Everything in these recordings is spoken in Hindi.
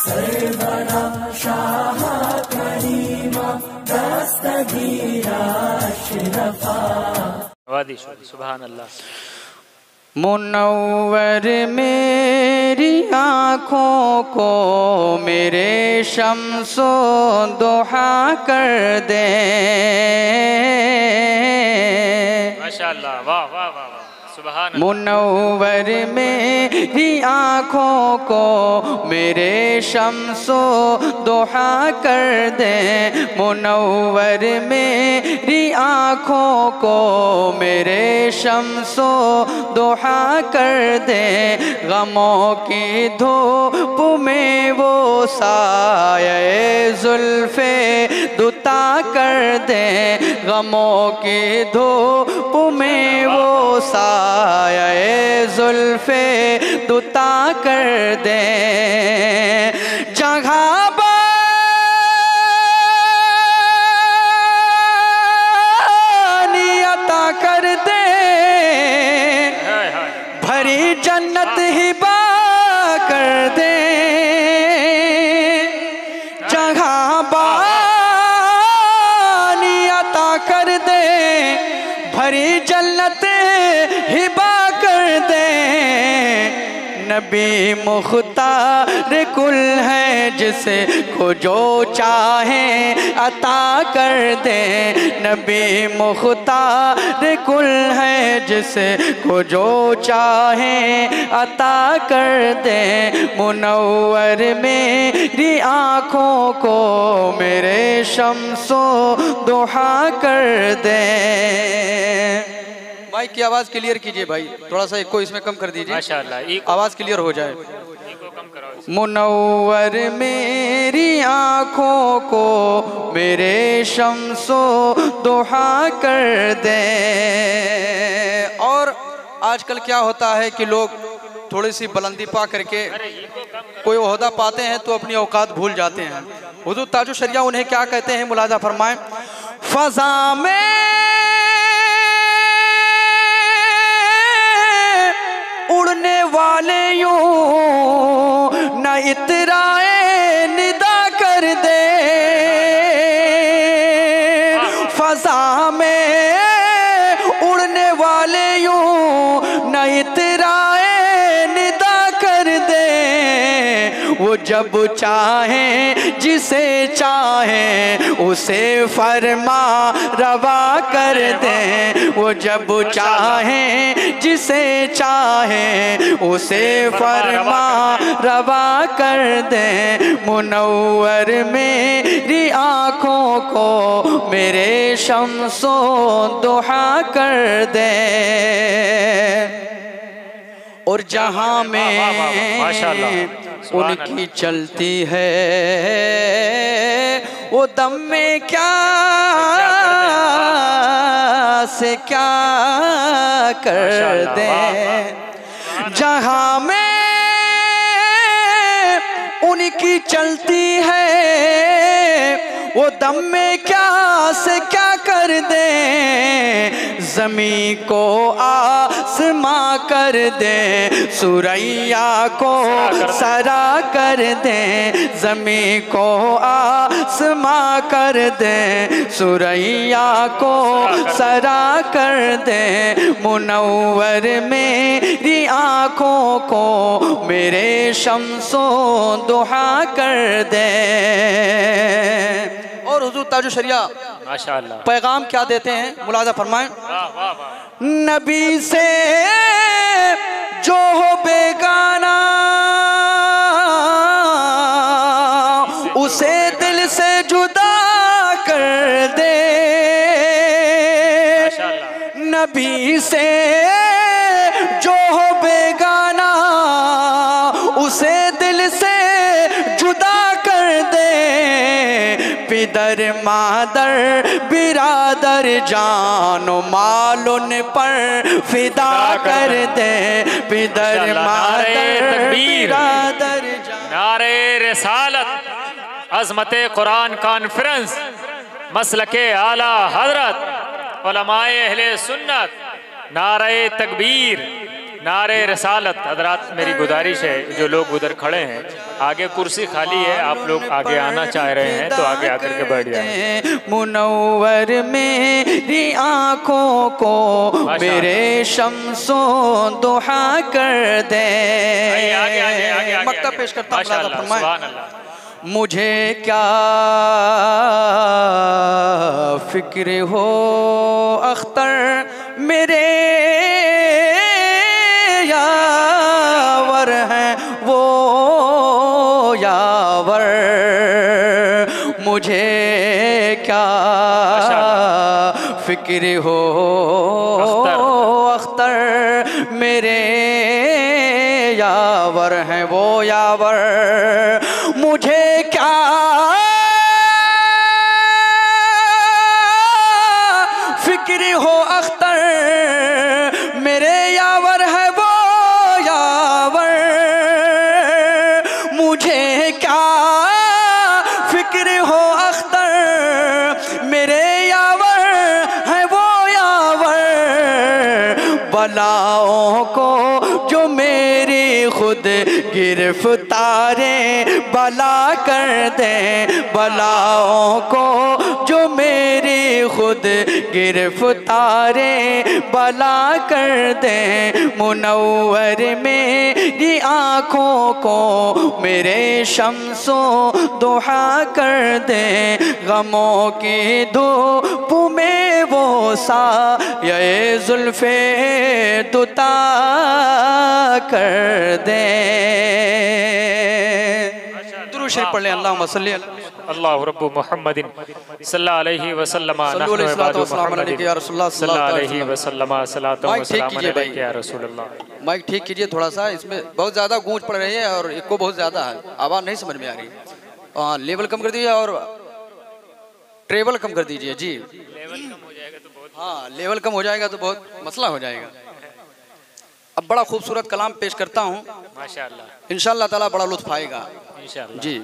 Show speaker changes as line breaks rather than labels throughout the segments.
सरवरा शाह करीमा दस्तगीरा अशरफा। सुभान अल्लाह।
मुनव्वर मेरी आँखों को मेरे शम्सो दुहा कर दे।
माशाअल्लाह, वाह वाह वाह, सुभान अल्लाह।
मुनव्वर मेरी आँखों को मेरे शम्सो दुहा कर दे। मुनव्वर मेरी आँखों को मेरे शम्सो दुहा कर दे। गमों की धूप में वो साये जुल्फे दुता कर दे। गमों की धूप में वो साये जुल्फे दुता कर दे। जगह अता कर दे। भरी जन्नत हिबा कर दे। जगह बानी अता कर दे। भरी जन्नत हिबा कर दे। नबी मुख्तार कुल है जिसे को जो चाहे अता कर दे। नबी मुख्तार कुल है जिसे को जो चाहे अता कर दे। मुनव्वर मेरी आँखों को मेरे शम्सो दुहा कर दे। भाई की आवाज़ क्लियर कीजिए भाई, थोड़ा सा इको इसमें कम कर दीजिए
माशाअल्लाह,
आवाज़ क्लियर हो जाए।
इको कम कराओ।
मुनव्वर मेरी आँखों को मेरे शम्सो दुहा कर दे। और आजकल क्या होता है कि लोग थोड़ी सी बुलंदी पा करके कोई ओहदा पाते हैं तो अपनी औकात भूल जाते हैं। हुजूर ताजो शरिया उन्हें क्या कहते हैं, मुलाजा फरमाएं। फ़ज़ा में उड़ने वाले यूं न इतराए निदा कर दे। फ़ज़ा में उड़ने वाले यूं न इतराए निदा कर दे। वो जब चाहे जिसे चाहे उसे फरमा रवा कर दे। वो जब चाहे जिसे चाहे उसे फरमा रवा कर दे। मुनव्वर मेरी आँखों को मेरे शम्सो दुहा कर दे। और जहाँ में उनकी चलती है वो दम में क्या से क्या कर दे। जहाँ में उनकी चलती है वो दम में क्या से क्या कर दे। ज़मी को आसमां कर दे। सुरैया को सरा कर दे। ज़मी को आसमां कर दे। सुरैया को सरा कर दे। मुनव्वर मेरी आँखों को मेरे शम्सो दुहा कर दे। और हुजूर ताजो शरिया
माशाअल्लाह
पैगाम क्या देते हैं, मुलाजा फरमाएं। नबी से जो हो बेगाना उसे दिल से जुदा कर दे। नबी से जो हो बेगाना उसे दिल से जुदा कर दे। पिदर मादर बिरादर जानो मालून पर फिदा कर दे। पिदर मादर बिरादर
नारे रिसालत, अज़मते कुरान कॉन्फ्रेंस, मसलके आला हजरत, उलमाए अहले सुन्नत, नारे तकबीर, नारे रसालत हजरात, मेरी गुजारिश है जो लोग उधर खड़े हैं, आगे कुर्सी खाली है, आप लोग आगे आना चाह रहे हैं तो आगे आकर के बैठ जाएं।
मुनव्वर मेरी आँखों को मेरे शम्सो दुहा कर दे। मक्ता पेश करता हूँ। मुझे क्या फिक्र हो अख्तर मेरे यावर हैं वो यावर, मुझे क्या फिक्र हो अख्तर मेरे यावर हैं वो यावर, मुझे क्या फिक्र हो अख्तर मेरे यावर है वो यावर, मुझे क्या फिक्र हो अख्तर मेरे यावर है वो यावर, बलाओं को जो मेरी खुद गिरफ्तारे बला कर दे, बलाओं को जो मेरी खुद गिरफ्तारे बला कर दे, मुनव्वर मेरी आँखों को मेरे शम्सो दुहा कर दे, गमों की धूप में वो सा ये जुल्फे दुता कर दे। दुरूद शरीफ पढ़ ले। अल्लाहुम्मा सल्ली
अल्लाहु रब्बु मुहम्मदिन सल्लल्लाहु अलैहि वसल्लम नहनु इबादु मुहम्मदिन सल्लल्लाहु अलैहि वसल्लम सलातो व सलाम अलैका या रसूलल्लाह।
माइक ठीक कीजिए थोड़ा सा, इसमें बहुत ज़्यादा गूंज पड़ रही है और इको बहुत ज़्यादा है, आवाज़ नहीं समझ में आ रही। हाँ, लेवल कम कर दीजिए और ट्रेवल कम कर दीजिए जी।
लेवल कम हो जाएगा तो बहुत,
हाँ लेवल कम हो जाएगा तो बहुत मसला हो जाएगा। अब बड़ा खूबसूरत कलाम पेश करता हूँ
माशाअल्लाह,
इंशाअल्लाह ताला बड़ा लुत्फ आएगा
इंशाअल्लाह
जी।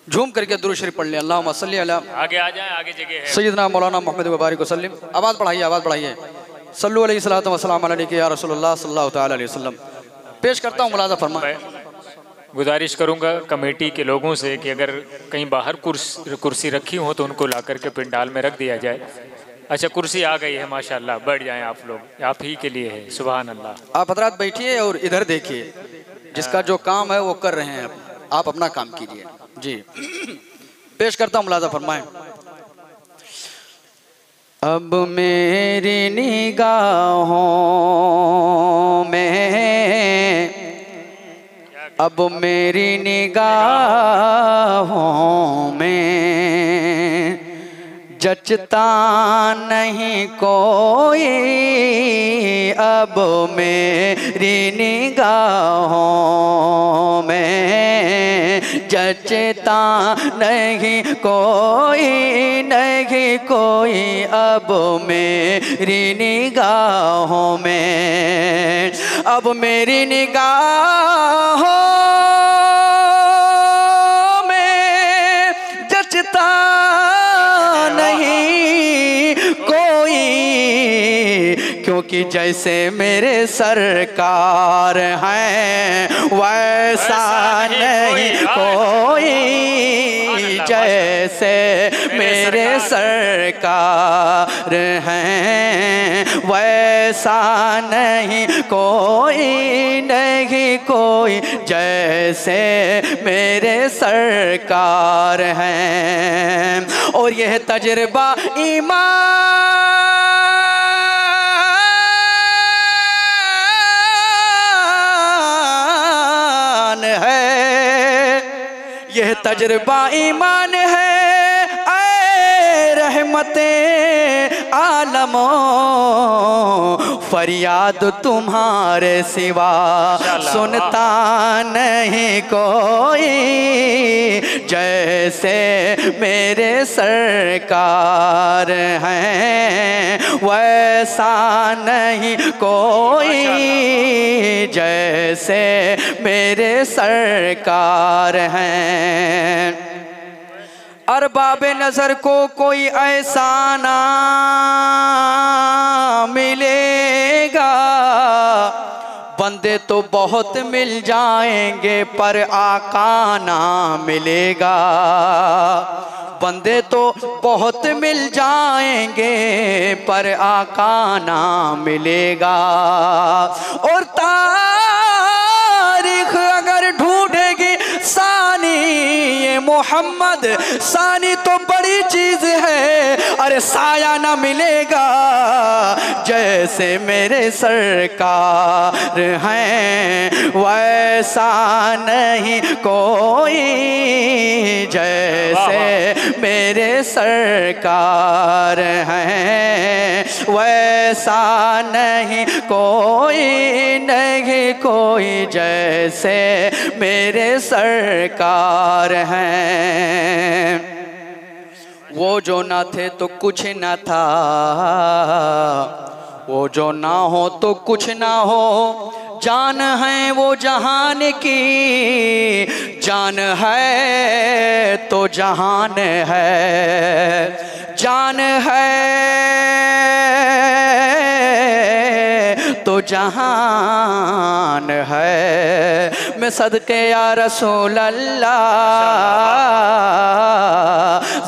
झूम करके दुरूद शरीफ पढ़ लें। अल्लाहुम्मा सल्ली अला
आगे आ जाए, आगे जगह है।
सैयदना मौलाना मोहम्मद मुबारक वसल्लम। आवाज़ बढ़ाइए, आवाज़ बढ़ाइए। सल्लु अलैहि सल्लल्लाहु वसल्लम अलैका या रसूलुल्लाह सल्लल्लाहु तआला अलैहि वसल्लम। पेश करता हूँ, मुलाज़ा फरमाएं।
गुजारिश करूंगा कमेटी के लोगों से कि अगर कहीं बाहर कुर्सी रखी हो तो उनको ला करके पंडाल में रख दिया जाए। अच्छा, कुर्सी आ गई है माशाल्लाह, बैठ जाएं आप लोग, आप ही के लिए है। सुभान अल्लाह।
आप हजरात बैठिए और इधर देखिए, जिसका जो काम है वो कर रहे हैं, आप अपना काम कीजिए जी। पेश करता हूँ, मुलाज़ा फरमाएं। अब मेरी निगाहों में, अब मेरी निगाहों में जचता नहीं कोई, अब मेरी निगाहों में जचता नहीं कोई, नहीं कोई, अब मेरी निगाहों में, अब मेरी निगाहों में जचता नहीं कोई, क्योंकि जैसे मेरे सरकार हैं वैसा नहीं कोई, जैसे मेरे सरकार हैं वैसा नहीं कोई, नहीं कोई, जैसे मेरे सरकार हैं। और यह तजुर्बा ईमान है, यह तजुर्बा ईमान है। रहमते आलमों फरियाद तुम्हारे सिवा सुनता नहीं कोई, जैसे मेरे सरकार हैं वैसा नहीं कोई, जैसे मेरे सरकार हैं। अरबाब नजर को कोई ऐसा ना मिलेगा, बंदे तो बहुत मिल जाएंगे पर आका ना मिलेगा। बंदे तो बहुत मिल जाएंगे पर आका ना मिलेगा। और तारीख अगर ढूंढेगी सानी ये मोहम्मद, सानी तो बड़ी चीज है, अरे साया ना मिलेगा जैसे मेरे सरकार हैं वैसा नहीं कोई, जैसे मेरे सरकार हैं वैसा नहीं कोई, नहीं कोई जैसे मेरे सरकार हैं। वो जो ना थे तो कुछ ना था, वो जो ना हो तो कुछ ना हो, जान है वो जहान की, जान है तो जहान है, जान है तो जहान है। मैं सदके या रसूल अल्लाह,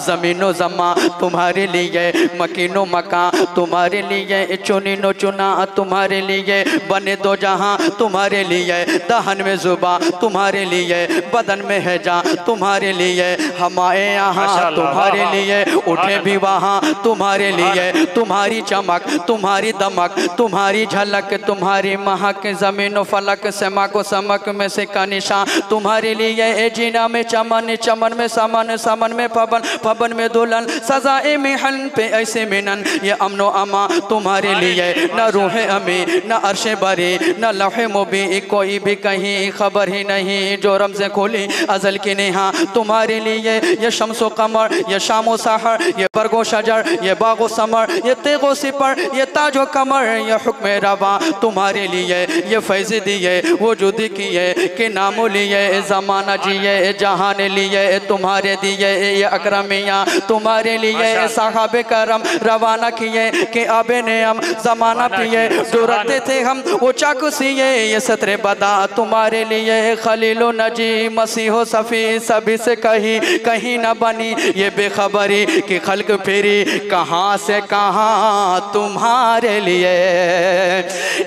ज़मीनो ज़मा तुम्हारे लिए, मकीनो मकान तुम्हारे लिए, चुनीनो चुना तुम्हारे लिए, बने दो जहां तुम्हारे लिए, दहन में जुबा तुम्हारे लिए, बदन में है जा तुम्हारे लिए, हमारे यहाँ तुम्हारे लिए, उठे भी वहाँ तुम्हारे लिए, तुम्हारी चमक तुम्हारी दमक तुम्हारी झलक तुम्हारी महक, ज़मीन फलक समा को समक में से का निशान तुम्हारे लिए, ए जीना में चमन, चमन में समन, समन में पवन, पवन में दुल्हन, सजाए मिहन पे ऐसे मिनन, ये अमनो अमा तुम्हारे लिए, न रूहे अमी न अर्शे बरी न लौहे मुबी, कोई भी कहीं खबर ही नहीं, जो रमज़े खोली अजल की नेहा तुम्हारे लिए, ये शम्सो कमर ये शामो सहर, ये बरगो शजर ये बागो समर, ये तेगो सिपर ये ताजो कमर, ये हुक्म रवा तुम्हारे लिए, ये फैज़ दिए वजूद किए के नाम लिए, ज़माना जिए जहान लिए तुम्हारे दिए, ये अकरमिया तुम्हारे लिए, साहबे करम रवाना किए के आबे ने हम ज़माना पिए, जो रखते थे हम वो चाकू सिए, ये सत्रे बदा तुम्हारे लिए, खलीलो नजी मसीहो सफ़ी सभी से कहीं न बनी, ये बेखबरी कि खल्क फेरी कहाँ से कहाँ तुम्हारे लिए,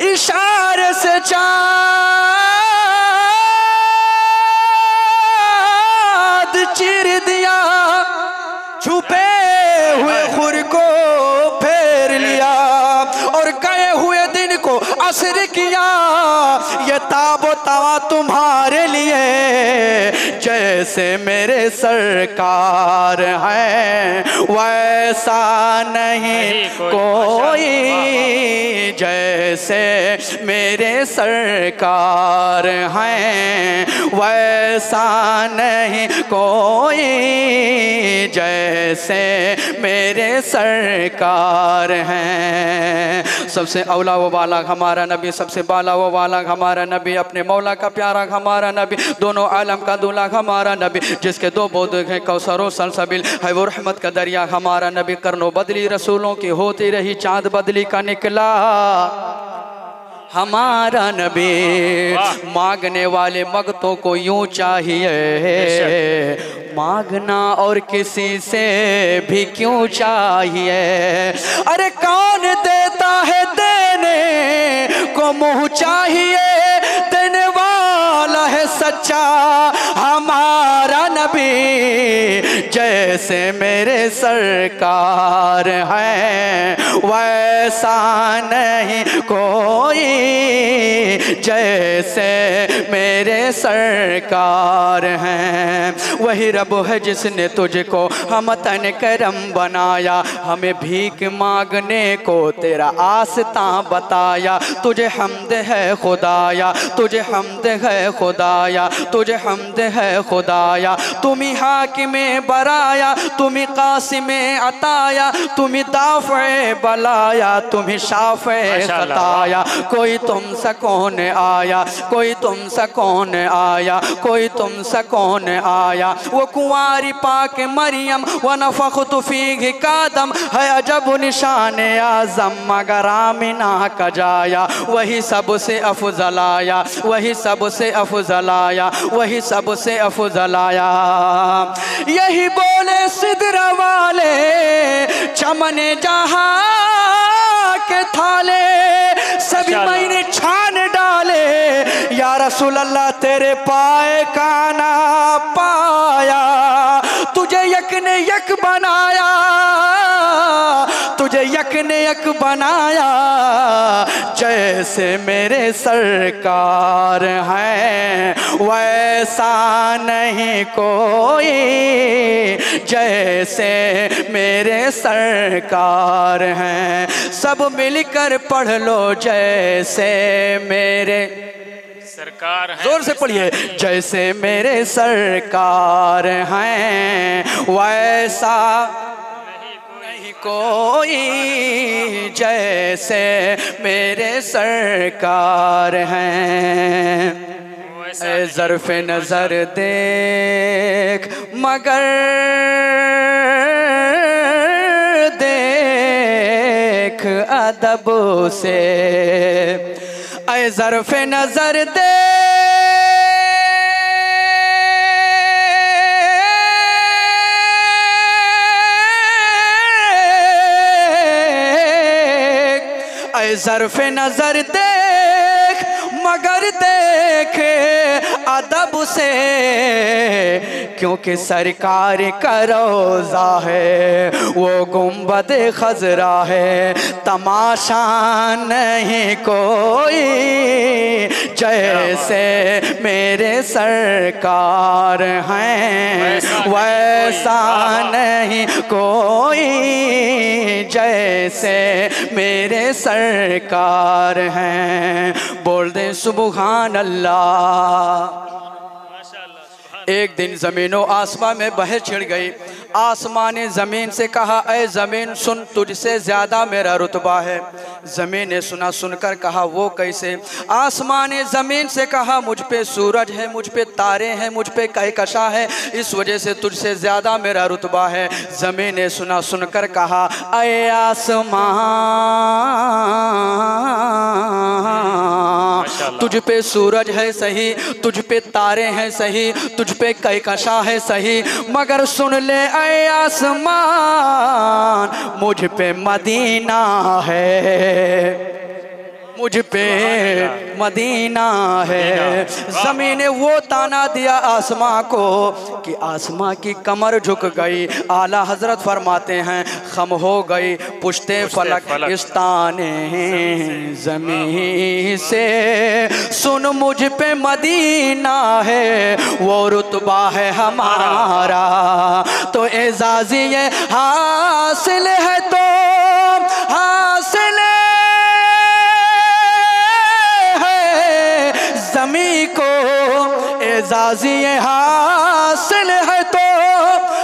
इशारे से चाँद चीर दिया, छुपे हुए खुर को फेर लिया, और गए हुए दिन को असर किया, ये ताबो तवा तुम्हारे लिए, जैसे मेरे सरकार हैं वैसा नहीं कोई, जैसे मेरे सरकार हैं वैसा नहीं कोई, जैसे मेरे सरकार हैं। सबसे औला वो वाला हमारा नबी, सबसे बाला वो वाला हमारा नबी, अपने मौला का प्यारा हमारा नबी, दोनों आलम का दूल्हा हमारा नबी, जिसके दो बोध हैं कौसर और सलसबिल, है वो रहमत का दरिया हमारा नबी, करनो बदली रसूलों की होती रही, चाँद बदली का निकला हमारा नबी, मांगने वाले मगतों को यूं चाहिए, मांगना और किसी से भी क्यों चाहिए, अरे कौन देता है देने को मुँह चाहिए, देने वाला है सच्चा हमारा नबी, जैसे मेरे सरकार हैं वैसा नहीं कोई, जैसे मेरे सरकार हैं। वही रब है जिसने तुझको हम तन करम बनाया, हमें भीख मांगने को तेरा आस्ता बताया, तुझे हम्द है खुदाया, तुझे हम्द है खुदाया, तुझे हम्द है खुदाया, तुमी हाकिम बराया, तुमी कासिम अताया, तुमी दाफ़े बलाया, तुम्हें शाफे खताया, कोई तुमसे कौन आया, कोई तुमसे कौन आया, कोई तुमसे कौन आया। वो कुंवारी पाक मरियम व नफ़ख़्तु फ़ीहि कादम है अजब निशान आज़म मगर आमिना का जाया, वही सबसे अफजल आया, वही सबसे अफजल आया, वही सबसे अफजल आया। यही बोले सिदरा वाले चमने जहाँ के थाले, सभी मैंने छान डाले, या रसूल अल्लाह तेरे पाए का ना पाया। तुझे यक ने यक बनाया, तुझे यक ने यक बनाया, जैसे मेरे सरकार हैं वैसा नहीं कोई, जैसे मेरे सरकार हैं। सब मिलकर पढ़ लो जैसे मेरे
सरकार है,
जोर से पढ़िए, जैसे मेरे सरकार हैं वैसा नहीं कोई, जैसे मेरे सरकार हैं। ज़र्फ़ नज़र देख मगर देख अदब से, ऐ ज़र्फ़ नज़र देख, ऐ ज़र्फ़ नज़र देख मगर देख अदब से, क्योंकि सरकार का रोज़ा है वो गुंबद खजरा है, तमाशा नहीं कोई, जैसे मेरे सरकार हैं वैसा नहीं कोई, जैसे मेरे सरकार हैं। बोल दे सुबहान अल्लाह। एक दिन ज़मीन व आसमां में बहस छिड़ गई। आसमान ने ज़मीन से कहा, ऐ ज़मीन सुन, तुझसे ज़्यादा मेरा रुतबा है। ज़मीन ने सुना, सुनकर कहा वो कैसे। आसमान ने ज़मीन से कहा, मुझ पे सूरज है, मुझ पे तारे हैं, मुझ पे कहकशा है, इस वजह से तुझसे ज़्यादा मेरा रुतबा है। ज़मीन ने सुना, सुनकर कहा, ऐ आसमान, तुझ पे सूरज है सही, तुझ पे तारे हैं सही, तुझ पे कहकशा है सही, मगर सुन ले ऐ आसमान, मुझ पे मदीना है, मुझ पे मदीना है। ज़मीन ने वो ताना दिया आसमां को कि आसमां की कमर झुक गई। आला हजरत फरमाते हैं, खम हो गई पुश्ते फलक इस ताने ज़मीन से, सुन मुझ पे मदीना है वो रुतबा है हमारा, तो एजाज़ी ये हासिल है, तो हासिल ज़मी को, एजाज़ी हासिल है, तो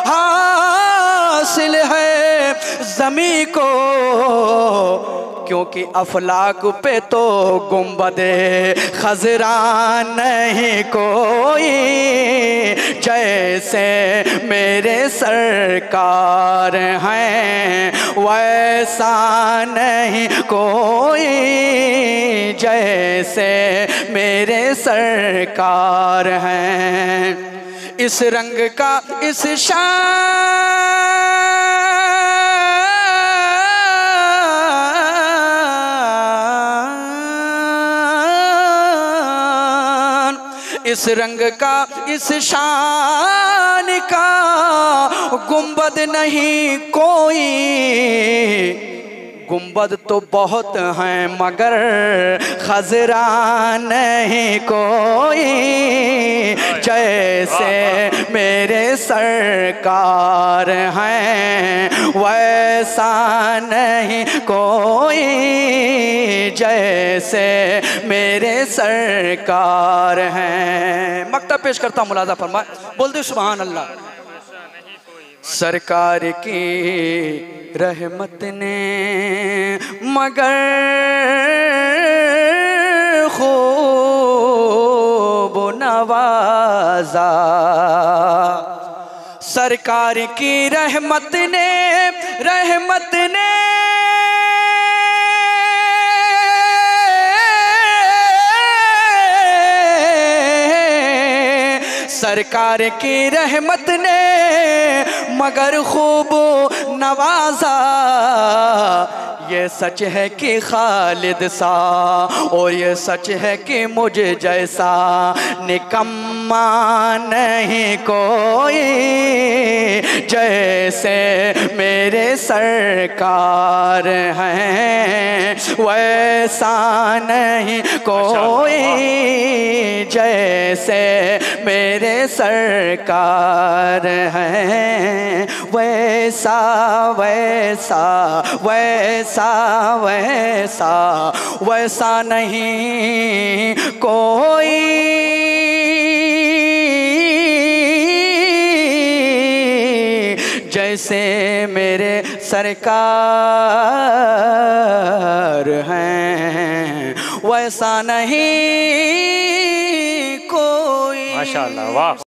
हासिल है ज़मी को, क्योंकि अफलाक पे तो गुंबदे खजरा नहीं कोई, जैसे मेरे सरकार हैं वैसा नहीं कोई, जैसे मेरे सरकार हैं। इस रंग का इस शान, इस रंग का इस शान का गुंबद नहीं कोई, गुंबद तो बहुत हैं मगर खजरा नहीं कोई, जैसे मेरे सरकार हैं वैसा नहीं कोई, जैसे मेरे सरकार हैं। मक्तब पेश करता हूँ, मुलाजा फरमाए, बोल दे सुभान अल्लाह। सरकार की रहमत ने मगर खूब नवाजा, सरकार की रहमत ने सरकार की रहमत ने मगर खूब नवाजा। ये सच है कि खालिद सा और ये सच है कि मुझे जैसा निकम्मा नहीं कोई, जैसे मेरे सरकार हैं वैसा नहीं कोई, जैसे मेरे सरकार हैं वैसा वैसा वैसा वैसा वैसा नहीं कोई, जैसे मेरे सरकार हैं वैसा नहीं कोई।
माशाअल्लाह, वाह।